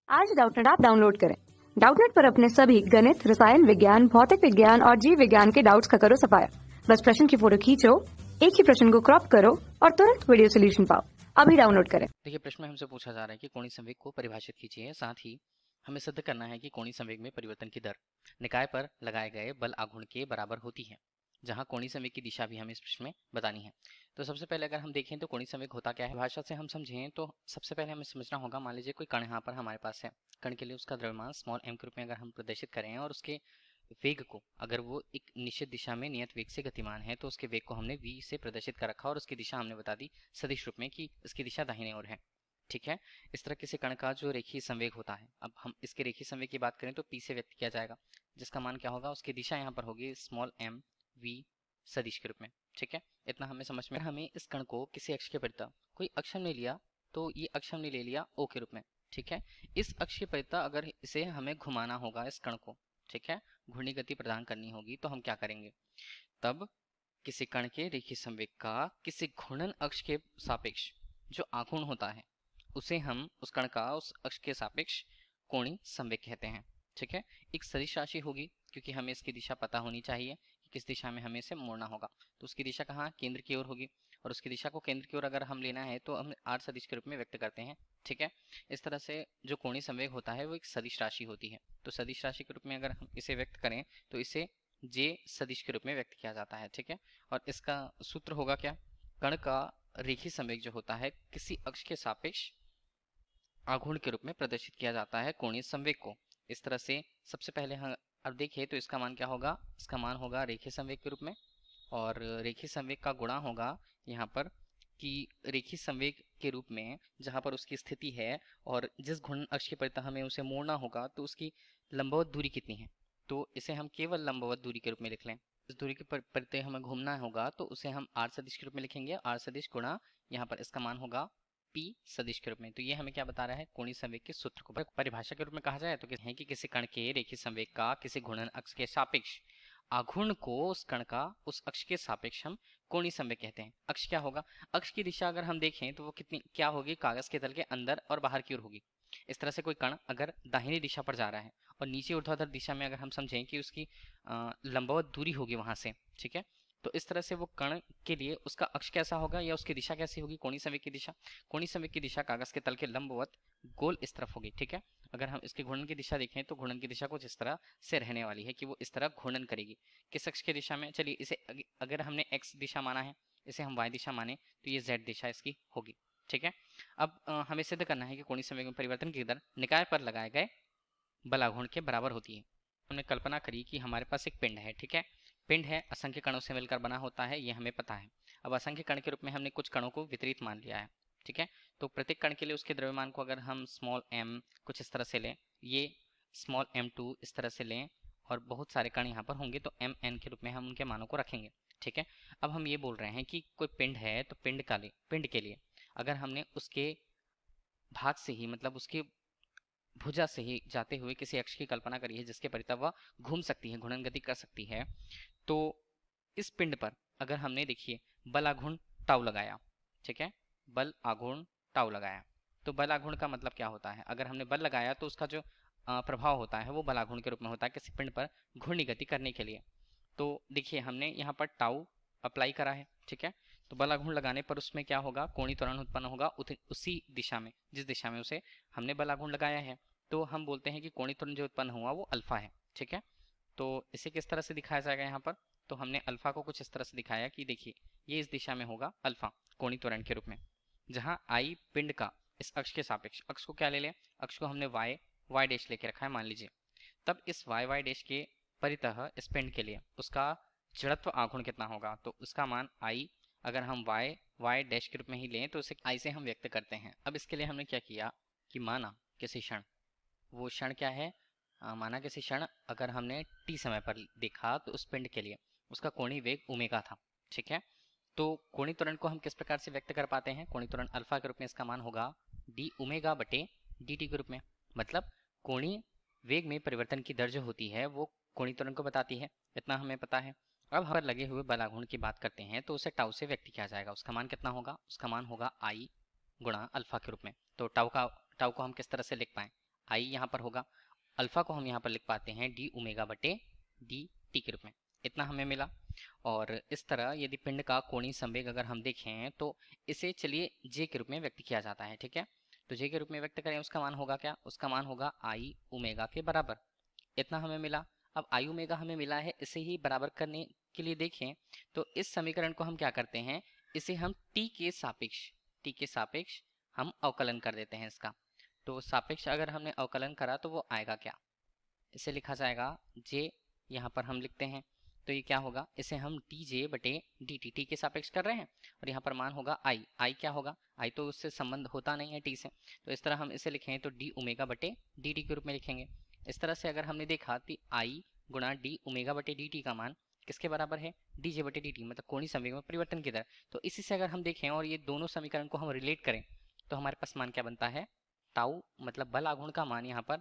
आज Doubtnut app download करें। Doubtnut पर अपने सभी गणित, रसायन विज्ञान, भौतिक विज्ञान और जीव विज्ञान के डाउट्स का करो सफाया। बस प्रश्न की फोटो खींचो, एक ही प्रश्न को क्रॉप करो और तुरंत वीडियो सोल्यूशन पाओ। अभी डाउनलोड करें। देखिए, प्रश्न में हमसे पूछा जा रहा है कि कोणीय संवेग को परिभाषित कीजिए। साथ ही हमें सिद्ध करना है कि कोणीय संवेग में परिवर्तन की दर निकाय पर लगाए गए बल आघूर्ण के बराबर होती है, जहां कोणीय संवेग की दिशा भी हमें इस प्रश्न में बतानी है। तो सबसे पहले अगर हम देखें तो कोणीय संवेग होता क्या है, भाषा से हम समझें तो सबसे पहले हमें समझना होगा, मान लीजिए कोई कण यहाँ पर हमारे पास है। कण के लिए उसका द्रव्यमान स्मॉल m के रूप में अगर हम प्रदर्शित करें और उसके वेग को, अगर वो एक निश्चित दिशा में नियत वेग से गतिमान है, तो उसके वेग को हमने v से प्रदर्शित कर रखा और उसकी दिशा हमने बता दी सदिश रूप में कि इसकी दिशा दाहिने ओर है। ठीक है, इस तरह किसी कण का जो रेखीय संवेग होता है, अब हम इसके रेखीय संवेग की बात करें तो p से व्यक्त किया जाएगा, जिसका मान क्या होगा, उसकी दिशा यहाँ पर होगी स्मॉल m v सदिश के रूप में। ठीक है, इतना हमें समझ में। हमें इस कण को किसी अक्ष के परितः कोई अक्ष हमने लिया, तो ये अक्ष हमने ले लिया o के रूप में। ठीक है, इस अक्ष के परितः अगर इसे हमें घुमाना होगा, इस कण को, ठीक है, घूर्णी गति प्रदान करनी होगी, तो हम क्या करेंगे, तब किसी कण के रेखीय संवेग का किसी घूर्णन अक्ष के सापेक्ष जो आघूर्ण होता है, उसे हम उस कण का उस अक्ष के सापेक्ष कोणीय संवेग कहते हैं। ठीक है, एक सदिश राशि होगी, क्योंकि हमें इसकी दिशा पता होनी चाहिए कि किस दिशा में हमें इसे मोड़ना होगा। तो उसकी दिशा कहाँ, केंद्र की ओर होगी, और उसकी दिशा को केंद्र की ओर अगर हम लेना है तो हम r सदिश के रूप में व्यक्त करते हैं। ठीक है, इस तरह से जो कोणीय संवेग होता है वो एक सदिश राशि होती है। तो सदिश राशि के रूप में अगर हम इसे व्यक्त करें तो इसे j सदिश के रूप में व्यक्त किया जाता है। ठीक है, और इसका सूत्र होगा क्या, कण का रेखीय संवेग जो होता है किसी अक्ष के सापेक्ष आघूर्ण के रूप में प्रदर्शित किया जाता है कोणीय संवेग को। इस तरह से सबसे पहले हम अब देखिए तो इसका मान क्या होगा, इसका मान होगा रेखीय संवेग के रूप में, और रेखीय संवेग का गुणा होगा यहाँ पर कि रेखीय संवेग के रूप में जहाँ पर उसकी स्थिति है और जिस घूर्णन अक्ष के परितः हमें उसे मोड़ना होगा, तो उसकी लंबवत दूरी कितनी है, तो इसे हम केवल लंबवत दूरी के रूप में लिख लें। इस दूरी के परितः हमें घूमना होगा तो उसे हम r सदिश के रूप में लिखेंगे, r सदिश गुणा यहाँ पर इसका मान होगा p सदिश के रूप में। तो ये हमें क्या बता रहा है, कोणीय संवेग के सूत्र को परिभाषा के रूप में कहा जाए तो कहते हैं कि किसी कण के रेखीय संवेग का किसी घूर्णन अक्ष के सापेक्ष आघूर्ण को उस कण का उस अक्ष के सापेक्ष हम कोणीय संवेग कहते हैं। अक्ष क्या होगा, अक्ष की दिशा अगर हम देखें तो वो कितनी क्या होगी, कागज के तल के अंदर और बाहर की ओर होगी। इस तरह से कोई कण अगर दाहिनी दिशा पर जा रहा है और नीचे ऊर्ध्वाधर दिशा में अगर हम समझें कि उसकी लंबवत दूरी होगी वहां से, ठीक है, तो इस तरह से वो कण के लिए उसका अक्ष कैसा होगा या उसकी दिशा कैसी होगी, कोणीय संवेग की दिशा। कोणीय संवेग की दिशा कागज के तल के लंबवत गोल इस तरफ होगी। ठीक है, अगर हम इसके घूर्णन की दिशा देखें तो घूर्णन की दिशा कुछ इस तरह से रहने वाली है कि वो इस तरह घूर्णन करेगी। किस अक्ष की दिशा में, चलिए इसे अगर हमने x दिशा माना है, इसे हम y दिशा माने तो ये z दिशा इसकी होगी। ठीक है, अब हमें सिद्ध करना है कि कोणीय संवेग में परिवर्तन की दर निकाय पर लगाए गए बल आघूर्ण के बराबर होती है। हमने कल्पना करी कि हमारे पास एक पिंड है। ठीक है, पिंड है, असंख्य कणों से मिलकर बना होता है, ये हमें पता है। अब असंख्य कण के रूप में हमने कुछ कणों को वितरित मान लिया है। ठीक है, तो प्रत्येक कण के लिए उसके द्रव्यमान को अगर हम स्मॉल m कुछ इस तरह से लें, ये स्मॉल m2 इस तरह से लें, और बहुत सारे कण यहाँ पर होंगे तो mn के रूप में हम उनके मानों को रखेंगे। ठीक है, अब हम ये बोल रहे हैं कि कोई पिंड है, तो पिंड के लिए अगर हमने उसके भाग से ही, मतलब उसके भुजा से ही जाते हुए किसी अक्ष की कल्पना करी है जिसके परितः वह घूम सकती है, घूर्णन गति कर सकती है, तो इस पिंड पर अगर हमने देखिए बल आघूर्ण टाउ लगाया, ठीक है, बल आघूर्ण टाउ लगाया, तो बल आघूर्ण का मतलब क्या होता है, अगर हमने बल लगाया तो उसका जो प्रभाव होता है वो बल आघूर्ण के रूप में होता है किसी पिंड पर घूर्णी गति करने के लिए। तो देखिए हमने यहाँ पर टाउ अप्लाई करा है। ठीक है, तो बल आघूर्ण लगाने पर उसमें क्या होगा, कोणीय त्वरण उत्पन्न होगा उसी दिशा में जिस दिशा में उसे हमने बल आघूर्ण लगाया है। तो हम बोलते हैं कि कोणीय त्वरण जो उत्पन्न हुआ वो अल्फा है। ठीक है, तो इसे किस तरह से दिखाया जाएगा यहाँ पर, तो हमने अल्फा को कुछ इस तरह से दिखाया कि देखिए ये इस दिशा में होगा अल्फा कोणीय त्वरण के रूप में, जहाँ आई पिंड का इस अक्ष के सापेक्ष, अक्ष को क्या ले लें, अक्ष को हमने वाई डैश लेके रखा है मान लीजिए, तब इस वाई डैश के परितः इस पिंड के लिए उसका जड़त्व आघूर्ण कितना होगा, तो उसका मान आई अगर हम वाई डैश के रूप में ही लें तो उसे आई से हम व्यक्त करते हैं। अब इसके लिए हमने क्या किया कि माना किसी क्षण, वो क्षण क्या है, माना किसी क्षण अगर हमने t समय पर देखा तो उस पिंड के लिए उसका कोणीय वेग ओमेगा था। ठीक है, तो कोणीय त्वरण को हम किस प्रकार से व्यक्त कर पाते हैं, कोणीय त्वरण अल्फा के रूप में इसका मान होगा डी ओमेगा बटे डी टी के रूप में, मतलब कोणीय वेग में परिवर्तन की दर जो होती है वो कोणीय त्वरण को बताती है, इतना हमें पता है। अब हम लगे हुए बल आघूर्ण की बात करते हैं तो उसे टाउ से व्यक्त किया जाएगा, उसका मान कितना होगा, उसका मान होगा आई गुणा अल्फा के रूप में। तो टाउ को हम किस तरह से लिख पाए, आई यहाँ पर होगा, अल्फा को हम यहाँ पर लिख पाते हैं डी ओमेगा बटे डी टी के रूप में, इतना हमें मिला। और इस तरह यदि पिंड का कोणीय संवेग अगर हम देखें तो इसे चलिए जे के रूप में व्यक्त किया जाता है, ठीक है। तो जे के रूप में व्यक्त करें, उसका मान होगा क्या, उसका मान होगा आई ओमेगा के बराबर, इतना हमें मिला। अब आई ओमेगा हमें मिला है, इसे ही बराबर करने के लिए देखें तो इस समीकरण को हम क्या करते हैं, इसे हम टी के सापेक्ष हम अवकलन कर देते हैं इसका। तो सापेक्ष अगर हमने अवकलन करा तो वो आएगा क्या, इसे लिखा जाएगा जे, यहाँ पर हम लिखते हैं तो ये क्या होगा, इसे हम डी जे बटे डी टी, टी के सापेक्ष कर रहे हैं और यहाँ पर मान होगा आई, आई क्या होगा, आई तो उससे संबंध होता नहीं है टी से, तो इस तरह हम इसे लिखें तो डी ओमेगा बटे डी टी के रूप में लिखेंगे। इस तरह से अगर हमने देखा तो आई गुणा डी ओमेगा बटे डी टी का मान किसके बराबर है, डी जे बटे डी टी, मतलब कोणीय संवेग में परिवर्तन की दर। तो इसी से अगर हम देखें और ये दोनों समीकरण को हम रिलेट करें तो हमारे पास मान क्या बनता है, टाउ मतलब बल आघूर्ण का मान यहाँ पर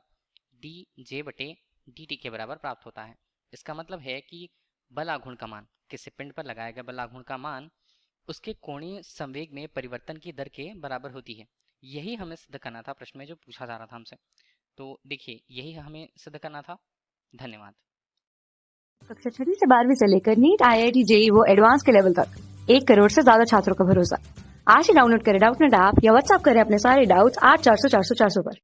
डी जे बटे डी टी के बराबर प्राप्त होता है। इसका मतलब है कि बल आघूर्ण का मान, किसी पिंड पर लगाया गया बल आघूर्ण का मान उसके कोणीय संवेग में परिवर्तन की दर के बराबर होती है। यही हमें सिद्ध करना था, प्रश्न में जो पूछा जा रहा था हमसे। तो देखिए यही हमें सिद्ध करना था। धन्यवाद। कक्षा 6 से 12वीं से लेकर नीट, IIT, JEE वो एडवांस के लेवल तक 1 करोड़ से ज्यादा छात्रों का भरोसा। आज ही डाउनलोड करें डाउटनेट ऐप या व्हाट्सएप करें अपने सारे डाउट्स 8400 400 400 पर।